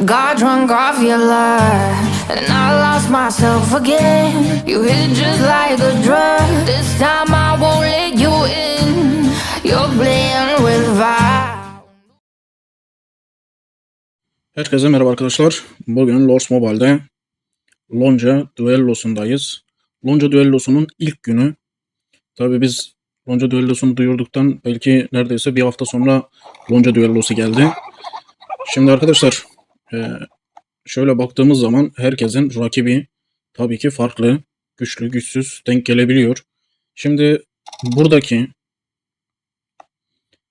Got drunk off your lie, and I lost myself again. You hit just like a drug. This time I won't let you in. You're playing with fire. Herkese merhaba arkadaşlar. Bugün Lords Mobile'de Lonca düellosundayız. Lonca düellosunun ilk günü. Tabii biz Lonca düellosunu duyurduktan belki neredeyse bir hafta sonra Lonca düellosu geldi. Şimdi arkadaşlar şöyle baktığımız zaman herkesin rakibi tabii ki farklı. Güçlü, güçsüz denk gelebiliyor. Şimdi buradaki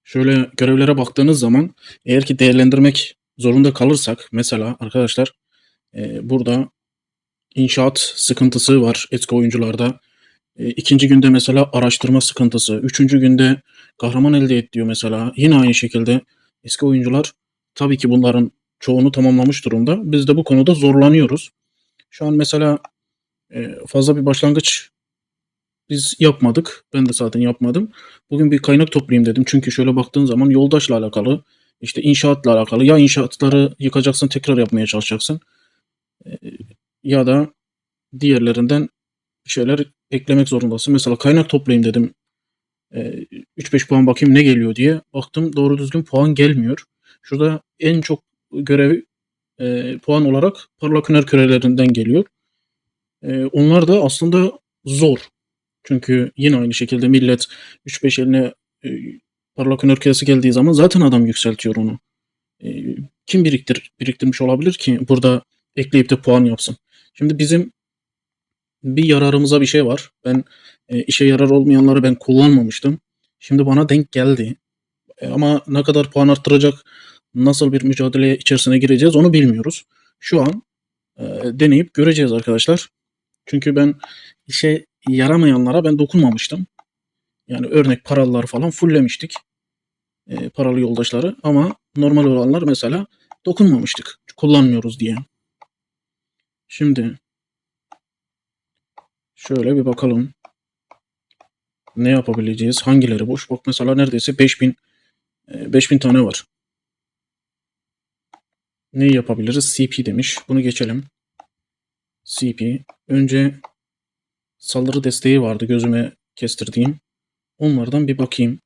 şöyle görevlere baktığınız zaman eğer ki değerlendirmek zorunda kalırsak mesela arkadaşlar burada İnşaat sıkıntısı var eski oyuncularda. İkinci günde mesela araştırma sıkıntısı. Üçüncü günde kahraman elde et diyor mesela. Yine aynı şekilde eski oyuncular tabii ki bunların çoğunu tamamlamış durumda. Biz de bu konuda zorlanıyoruz. Şu an mesela fazla bir başlangıç biz yapmadık. Ben de zaten yapmadım. Bugün bir kaynak toplayayım dedim. Çünkü şöyle baktığın zaman yoldaşla alakalı, işte inşaatla alakalı ya inşaatları yıkacaksın tekrar yapmaya çalışacaksın ya da diğerlerinden bir şeyler eklemek zorundasın. Mesela kaynak toplayayım dedim. 3-5 puan bakayım ne geliyor diye. Baktım doğru düzgün puan gelmiyor. Şurada en çok görev puan olarak parlak hüner kürelerinden geliyor. Onlar da aslında zor. Çünkü yine aynı şekilde millet 3-5 eline e, parlak hüner küresi geldiği zaman zaten adam yükseltiyor onu. Kim biriktirmiş olabilir ki burada ekleyip de puan yapsın? Şimdi bizim bir yararımıza bir şey var. Ben işe yarar olmayanları ben kullanmamıştım. Şimdi bana denk geldi. Ama ne kadar puan arttıracak, nasıl bir mücadele içerisine gireceğiz onu bilmiyoruz. Şu an deneyip göreceğiz arkadaşlar. Çünkü ben işe yaramayanlara ben dokunmamıştım. Yani örnek paralılar falan fulllemiştik. Paralı yoldaşları ama normal olanlar mesela dokunmamıştık. Kullanmıyoruz diye. Şimdi şöyle bir bakalım. Ne yapabileceğiz? Hangileri boş? Bak mesela neredeyse 5000 tane var. Ne yapabiliriz? CP demiş. Bunu geçelim. CP. Önce saldırı desteği vardı gözüme kestirdiğim. Onlardan bir bakayım.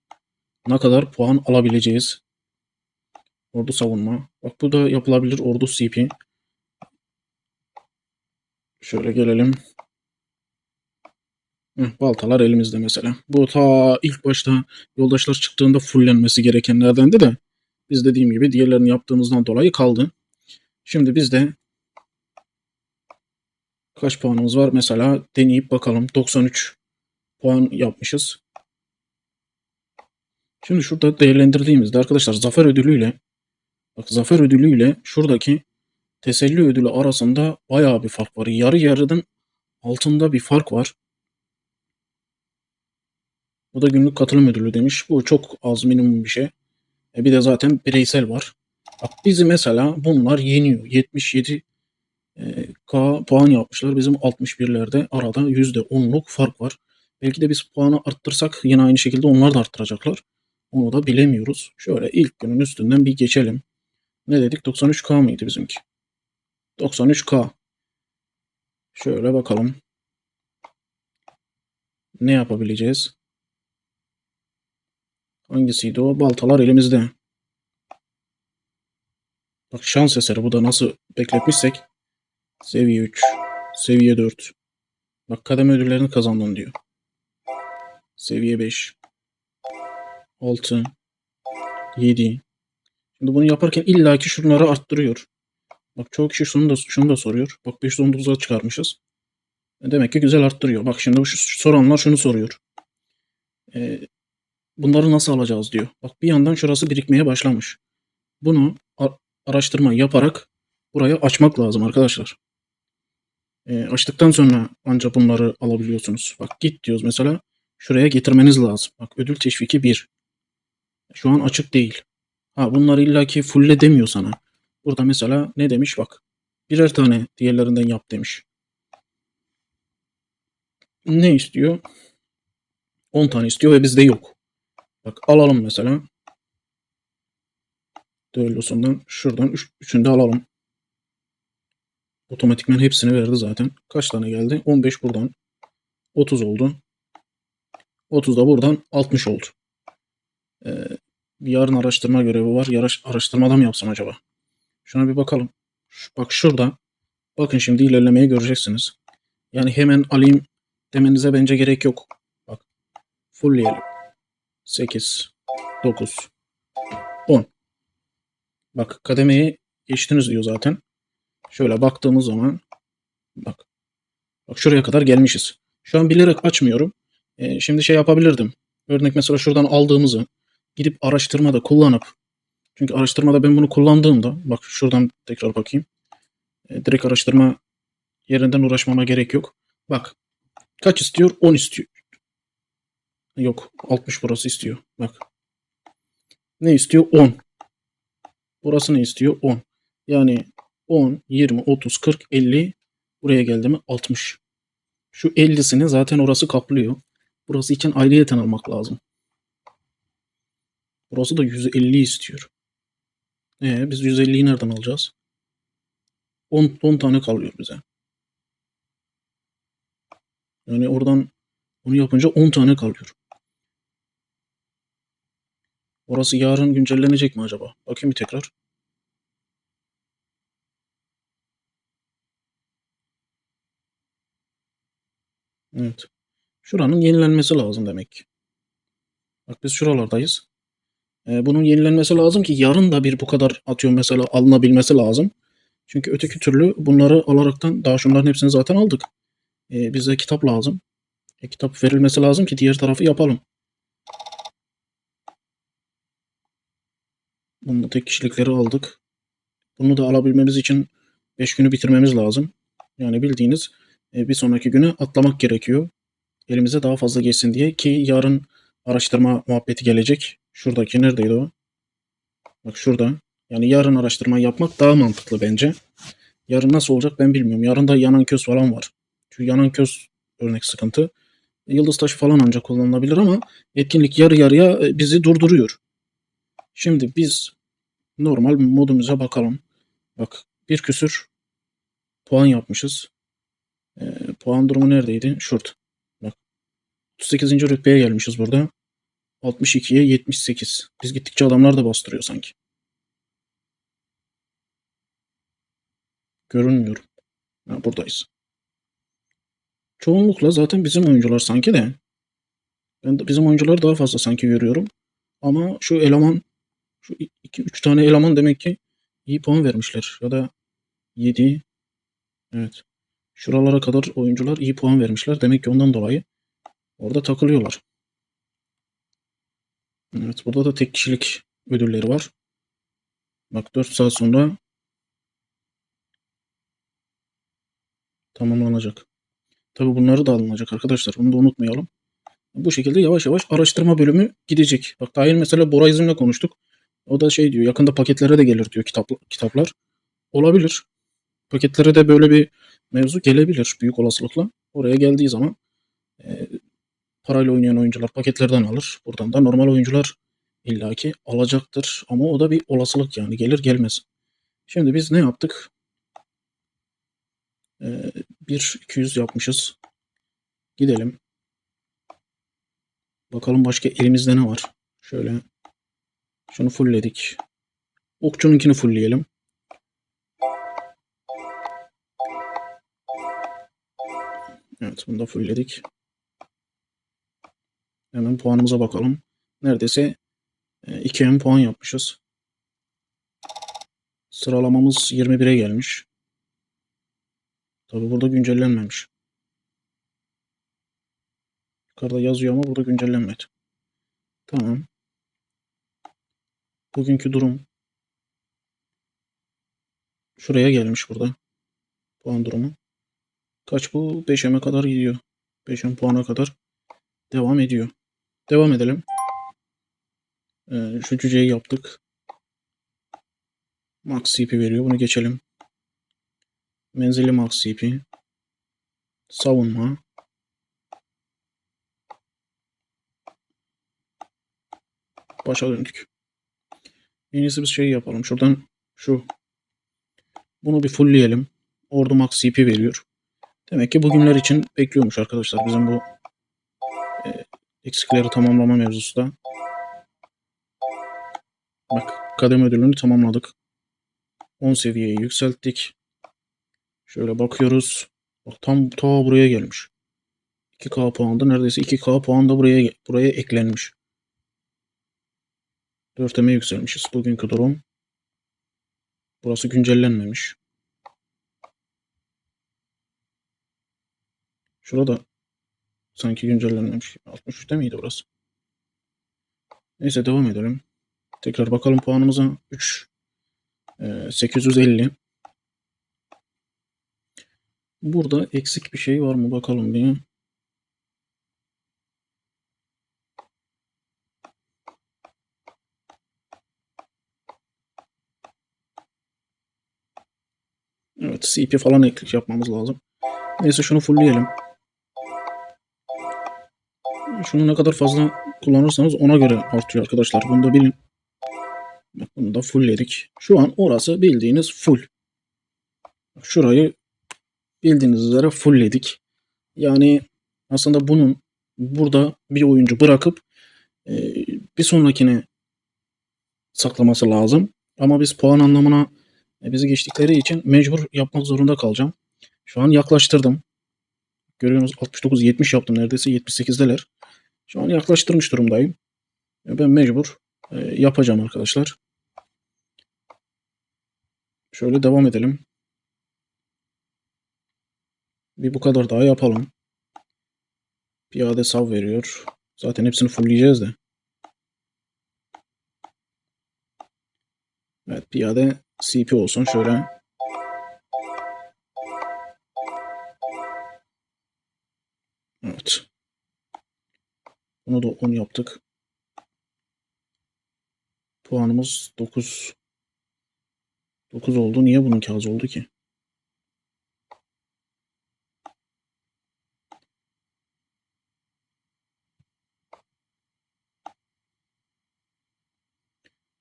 Ne kadar puan alabileceğiz? Ordu savunma. Bak bu da yapılabilir. Ordu CP. Şöyle gelelim. Baltalar elimizde mesela. Bu ta ilk başta yoldaşlar çıktığında fullenmesi gerekenlerdendi de biz dediğim gibi diğerlerini yaptığımızdan dolayı kaldı. Şimdi bizde kaç puanımız var? Mesela deneyip bakalım. 93 puan yapmışız. Şimdi şurada değerlendirdiğimizde arkadaşlar zafer ödülüyle şuradaki teselli ödülü arasında bayağı bir fark var. Yarı yarıdan altında bir fark var. Bu da günlük katılım ödülü demiş. Bu çok az minimum bir şey. Bir de zaten bireysel var. Bak bizi mesela bunlar yeniyor. 77 K puan yapmışlar. Bizim 61'lerde arada %10'luk fark var. Belki de biz puanı arttırsak yine aynı şekilde onlar da arttıracaklar. Onu da bilemiyoruz. Şöyle ilk günün üstünden bir geçelim. Ne dedik? 93K mıydı bizimki? 93K. Şöyle bakalım. Ne yapabileceğiz? Hangisiydi o? Baltalar elimizde. Bak şans eseri bu da nasıl bekletmişsek. Seviye 3. Seviye 4. Bak kademe ödüllerini kazandın diyor. Seviye 5. 6. 7. Şimdi bunu yaparken illaki şunları arttırıyor. Bak çoğu kişi şunu da soruyor. Bak 519'a çıkarmışız. Demek ki güzel arttırıyor. Bak şimdi şu soranlar şunu soruyor. Bunları nasıl alacağız diyor. Bak bir yandan şurası birikmeye başlamış. Bunu araştırma yaparak buraya açmak lazım arkadaşlar. Açtıktan sonra ancak bunları alabiliyorsunuz. Bak git diyoruz mesela. Şuraya getirmeniz lazım. Bak ödül teşviki 1. Şu an açık değil. Ha bunları illaki fulle demiyor sana. Burada mesela ne demiş bak. Birer tane diğerlerinden yap demiş. Ne istiyor? 10 tane istiyor ve bizde yok. Bak alalım mesela. Düellosundan şuradan üçünü de alalım. Otomatikman hepsini verdi zaten. Kaç tane geldi? 15 buradan. 30 oldu. 30 da buradan 60 oldu. Ee, Yarın araştırma görevi var. Araştırmada mı yapsam acaba? Şuna bir bakalım. Bak şurada. Bakın şimdi ilerlemeyi göreceksiniz. Yani hemen alayım demenize bence gerek yok. Bak. Fullleyelim. 8, 9, 10. Bak kademeyi geçtiniz diyor zaten. Şöyle baktığımız zaman bak. Bak şuraya kadar gelmişiz. Şu an bilerek açmıyorum. Şimdi şey yapabilirdim. Örnek mesela şuradan aldığımızı gidip araştırmada kullanıp, çünkü araştırmada ben bunu kullandığımda, bak şuradan tekrar bakayım. Direkt araştırma yerinden uğraşmama gerek yok. Bak kaç istiyor? 10 istiyor. Yok 60 burası istiyor. Bak. Ne istiyor? 10. Burası ne istiyor? 10. Yani 10, 20, 30, 40, 50. Buraya geldi mi? 60. Şu 50'sini zaten orası kaplıyor. Burası için ayrıyeten almak lazım. Burası da 150 istiyor. Biz 150'yi nereden alacağız? 10 tane kalıyor bize. Yani oradan onu yapınca 10 tane kalıyor. Orası yarın güncellenecek mi acaba? Bakayım bir tekrar. Evet. Şuranın yenilenmesi lazım demek ki. Bak biz şuralardayız. Bunun yenilenmesi lazım ki yarın da bir bu kadar atıyor mesela alınabilmesi lazım. Çünkü öteki türlü bunları alaraktan daha şunların hepsini zaten aldık. Bize kitap lazım. Kitap verilmesi lazım ki diğer tarafı yapalım. Bunu da tek kişilikleri aldık. Bunu da alabilmemiz için 5 günü bitirmemiz lazım. Yani bildiğiniz bir sonraki güne atlamak gerekiyor. Elimize daha fazla geçsin diye ki yarın araştırma muhabbeti gelecek. Şuradaki neredeydi o? Bak şurada. Yani yarın araştırma yapmak daha mantıklı bence. Yarın nasıl olacak ben bilmiyorum. Yarın da yanan köz falan var. Çünkü yanan köz örnek sıkıntı. Yıldız taşı falan ancak kullanılabilir ama etkinlik yarı yarıya bizi durduruyor. Şimdi biz normal modumuza bakalım. Bak bir küsür puan yapmışız. Puan durumu neredeydi? Şurada. Bak 38. rütbeye gelmişiz burada. 62'ye 78. Biz gittikçe adamlar da bastırıyor sanki. Görünmüyorum. Ha, buradayız. Çoğunlukla zaten bizim oyuncular sanki de. Ben de bizim oyuncuları daha fazla sanki görüyorum. Ama şu eleman, şu 2-3 tane eleman demek ki iyi puan vermişler. Ya da 7. Evet. Şuralara kadar oyuncular iyi puan vermişler. Demek ki ondan dolayı orada takılıyorlar. Evet. Burada da tek kişilik ödülleri var. Bak 4 saat sonra tamamlanacak. Tabi bunları da alınacak arkadaşlar. Bunu da unutmayalım. Bu şekilde yavaş yavaş araştırma bölümü gidecek. Bak daha yeni mesela Bora İzim'le konuştuk. O da şey diyor, yakında paketlere de gelir diyor kitaplar. Olabilir. Paketlere de böyle bir mevzu gelebilir büyük olasılıkla. Oraya geldiği zaman e, parayla oynayan oyuncular paketlerden alır. Buradan da normal oyuncular illaki alacaktır. Ama o da bir olasılık yani gelir gelmez. Şimdi biz ne yaptık? 1-200 yapmışız. Gidelim. Bakalım başka elimizde ne var. Şöyle şunu fullledik. Okçununkini fullleyelim. Evet bunu da fullledik. Hemen puanımıza bakalım. Neredeyse 2M puan yapmışız. Sıralamamız 21'e gelmiş. Tabi burada güncellenmemiş. Yukarıda yazıyor ama burada güncellenmedi. Tamam. Bugünkü durum şuraya gelmiş burada. Puan durumu. Kaç bu? 5M'e kadar gidiyor. 5M puana kadar devam ediyor. Devam edelim. Şu cüceyi yaptık. Max CP veriyor. Bunu geçelim. Menzili Max CP. Savunma. Başa döndük. En iyisi biz şey yapalım. Şuradan bunu bir fullleyelim. Ordu Max CP veriyor. Demek ki bugünler için bekliyormuş arkadaşlar bizim bu eksikleri tamamlama mevzusu da. Bak, kademe ödülünü tamamladık. 10 seviyeyi yükselttik. Şöyle bakıyoruz. Bak, tam ta buraya gelmiş. 2K puanda, neredeyse 2K puan da buraya eklenmiş. 4'e yükselmişiz. Bugünkü durum. Burası güncellenmemiş. Şurada sanki güncellenmemiş. 63'te miydi burası? Neyse, devam edelim. Tekrar bakalım puanımıza. 850. Burada eksik bir şey var mı bakalım bir. Evet, CP falan eklik yapmamız lazım. Neyse, şunu fullleyelim. Şunu ne kadar fazla kullanırsanız ona göre artıyor arkadaşlar. Bunu da bilin. Bunu da fullledik. Şu an orası bildiğiniz full. Şurayı bildiğiniz üzere fullledik. Yani aslında burada bir oyuncu bırakıp bir sonrakine saklaması lazım. Ama biz puan anlamına bizi geçtikleri için mecbur yapmak zorunda kalacağım. Şu an yaklaştırdım. Görüyorsunuz, 69-70 yaptım. Neredeyse 78'deler. Şu an yaklaştırmış durumdayım. Ben mecbur yapacağım arkadaşlar. Şöyle devam edelim. Bir bu kadar daha yapalım. Piyade sav veriyor. Zaten hepsini fullleyeceğiz de. Evet, piyade CP olsun şöyle. Evet. Bunu da 10 yaptık. Puanımız 9. 9 oldu. Niye bununki az oldu ki?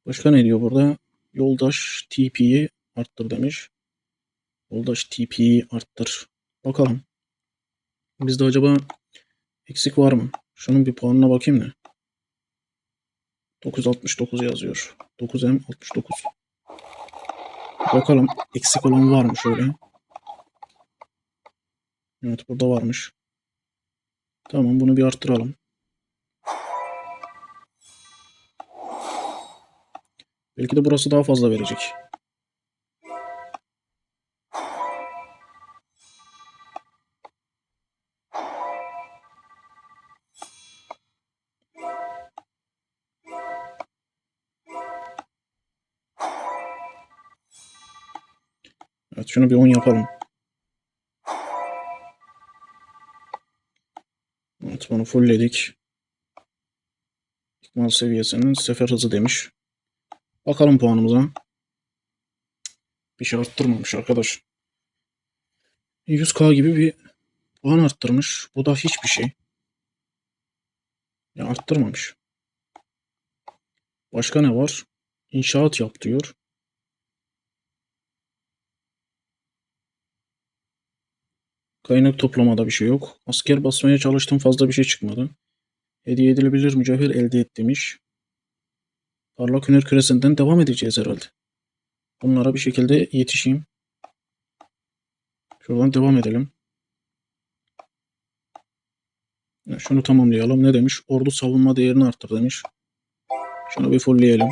Başka ne diyor burada? Yoldaş TP'yi arttır demiş. Yoldaş TP'yi arttır. Bakalım. Bizde acaba eksik var mı? Şunun bir puanına bakayım da. 969 yazıyor. 9M 69. Bakalım eksik olan var mı şöyle. Evet, burada varmış. Tamam, bunu bir arttıralım. Belki de burası daha fazla verecek. Evet, şunu bir 10 yapalım. Evet, bunu fullledik. İkmal seviyesinin sefer hızı demiş. Bakalım puanımıza. Bir şey arttırmamış arkadaş. 100K gibi bir puan arttırmış. Bu da hiçbir şey. Ya, arttırmamış. Başka ne var? İnşaat yap diyor. Kaynak toplamada bir şey yok. Asker basmaya çalıştım, fazla bir şey çıkmadı. Hediye edilebilir mücevher elde et demiş. Parlak hüner küresinden devam edeceğiz herhalde. Bunlara bir şekilde yetişeyim. Şuradan devam edelim. Şunu tamamlayalım. Ne demiş? Ordu savunma değerini arttır demiş. Şunu bir fullleyelim.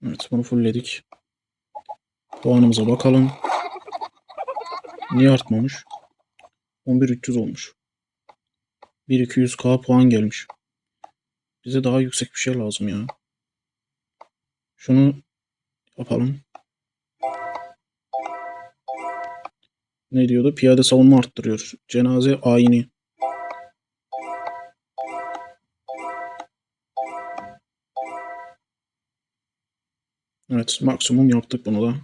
Evet, bunu fullledik. Puanımıza bakalım. Niye artmamış? 11.300 olmuş. 1200K puan gelmiş. Bize daha yüksek bir şey lazım ya. Şunu yapalım. Ne diyordu? Piyade savunma arttırıyor. Cenaze ayini. Evet, maksimum yaptık bunu da.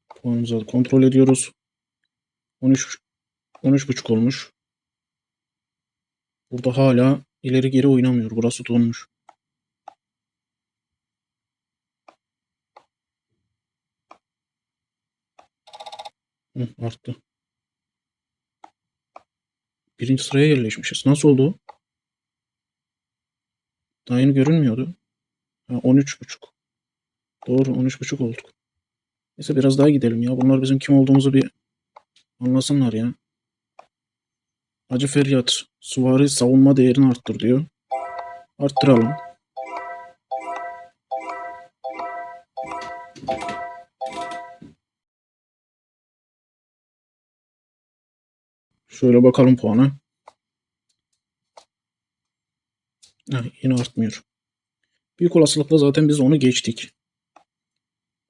Puanımızı kontrol ediyoruz. 13 13.5 olmuş. Burada hala ileri geri oynamıyor. Burası donmuş. Hı, arttı. Birinci sıraya yerleşmişiz. Nasıl oldu? Daha yeni görünmüyordu. Ha, 13,5. Doğru, 13,5 olduk. Neyse biraz daha gidelim ya. Bunlar bizim kim olduğumuzu bir anlasınlar ya. Acı feryat. Süvari savunma değerini arttır diyor. Arttıralım. Şöyle bakalım puanı. Yine artmıyor. Büyük olasılıkla zaten biz onu geçtik.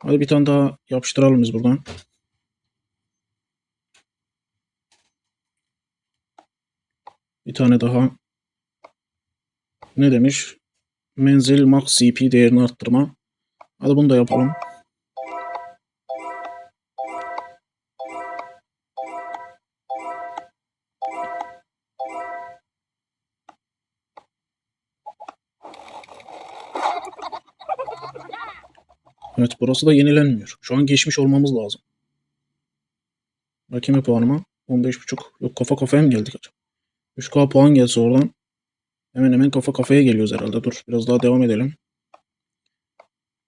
Hadi bir tane daha yapıştıralım biz buradan. Bir tane daha. Ne demiş? Menzil max CP değerini arttırma. Hadi bunu da yapalım. Evet, burası da yenilenmiyor. Şu an geçmiş olmamız lazım. Bakayım puanıma. 15,5. Yok, kafa kafaya mı geldik acaba? 3K puan gelse oradan. Hemen hemen kafa kafaya geliyoruz herhalde. Dur biraz daha devam edelim.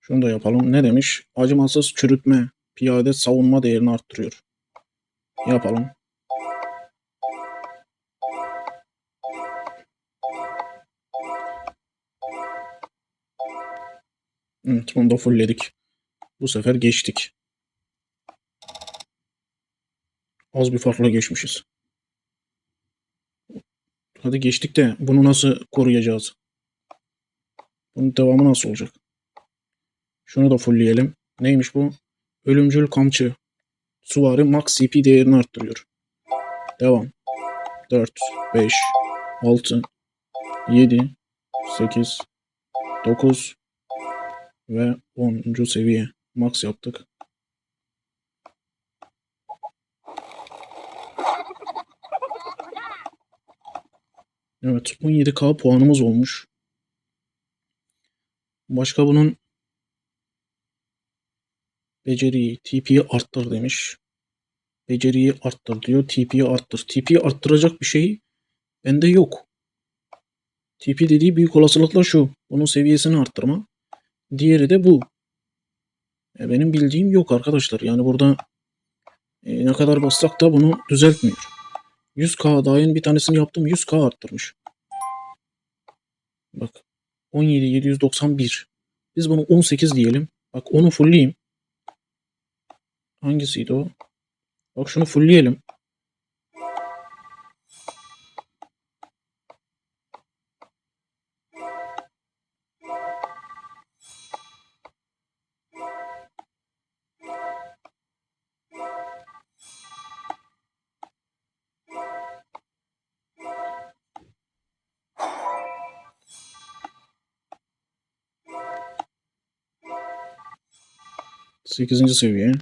Şunu da yapalım. Ne demiş? Acımasız çürütme. Piyade savunma değerini arttırıyor. Yapalım. Evet, bunu da fullledik. Bu sefer geçtik. Az bir farkla geçmişiz. Hadi geçtik de bunu nasıl koruyacağız? Bunun devamı nasıl olacak? Şunu da fullleyelim. Neymiş bu? Ölümcül kamçı. Süvari max CP değerini arttırıyor. Devam. 4, 5, 6, 7, 8, 9 ve 10. seviye. Max yaptık. Evet, 17K puanımız olmuş. Başka bunun beceriyi, TP'yi arttır demiş. Beceriyi arttır diyor. TP'yi arttır. TP'yi arttıracak bir şey bende yok. TP dediği büyük olasılıkla şu. Bunun seviyesini arttırma. Diğeri de bu. Benim bildiğim yok arkadaşlar. Yani burada ne kadar bassak da bunu düzeltmiyor. 100K daha yeni bir tanesini yaptım. 100K arttırmış. Bak. 17.791. Biz bunu 18 diyelim. Bak onu fullleyeyim. Hangisiydi o? Bak şunu fullleyelim. Sekizinci seviye.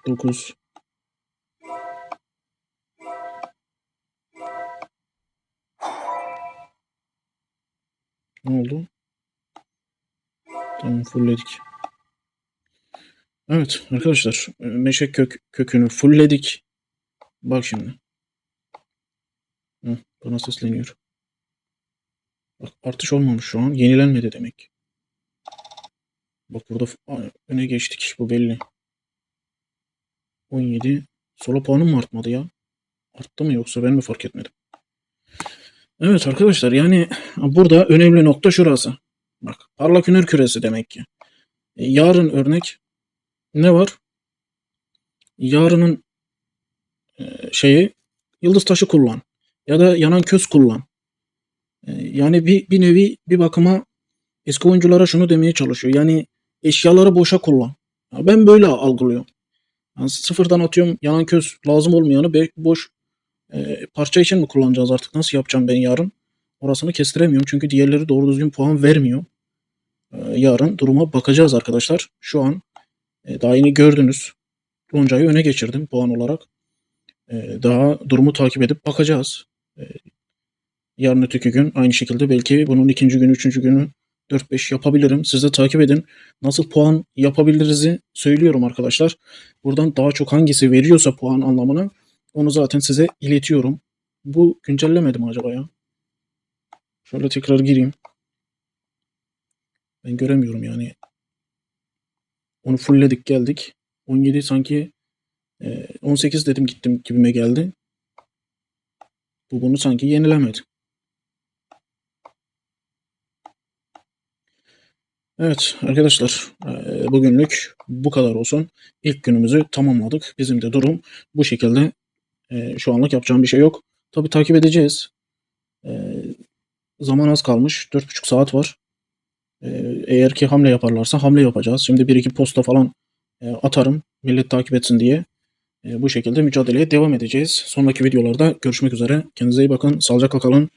9. Ne oldu? Tamam, fullledik. Evet arkadaşlar, meşe kökünü fullledik. Bak şimdi. Bana sesleniyor. Bak, artış olmamış şu an. Yenilenmedi demek. Bak burada öne geçtik. Bu belli. 17. Solo puanım mı artmadı ya? Arttı mı yoksa ben mi fark etmedim? Evet arkadaşlar, yani burada önemli nokta şurası. Bak, parlak hüner küresi demek ki. Yarın örnek ne var? Yarının şeyi yıldız taşı kullan. Ya da yanan köz kullan. Yani bir nevi bir bakıma eski oyunculara şunu demeye çalışıyor. Yani eşyaları boşa kullan. Ya ben böyle algılıyorum. Yani sıfırdan atıyorum, yanan köz lazım olmayanı boş parça için mi kullanacağız artık? Nasıl yapacağım ben yarın? Orasını kestiremiyorum. Çünkü diğerleri doğru düzgün puan vermiyor. Yarın duruma bakacağız arkadaşlar. Şu an daha yeni gördünüz. Lonca'yı öne geçirdim puan olarak. Daha durumu takip edip bakacağız. Yarın öteki gün aynı şekilde belki bunun ikinci günü, üçüncü günü 4-5 yapabilirim. Siz de takip edin. Nasıl puan yapabiliriz'i söylüyorum arkadaşlar. Buradan daha çok hangisi veriyorsa puan anlamına onu zaten size iletiyorum. Bu güncellemedi mi acaba ya? Şöyle tekrar gireyim. Ben göremiyorum yani. Onu fullledik geldik. 17 sanki 18 dedim gittim gibime geldi. Bu bunu sanki yenilemedi. Evet arkadaşlar bugünlük bu kadar olsun. İlk günümüzü tamamladık. Bizim de durum bu şekilde. Şu anlık yapacağım bir şey yok. Tabii takip edeceğiz. Zaman az kalmış. 4,5 saat var. Eğer ki hamle yaparlarsa hamle yapacağız. Şimdi bir iki posta falan atarım. Millet takip etsin diye. Bu şekilde mücadeleye devam edeceğiz. Sonraki videolarda görüşmek üzere. Kendinize iyi bakın. Sağlıcakla kalın.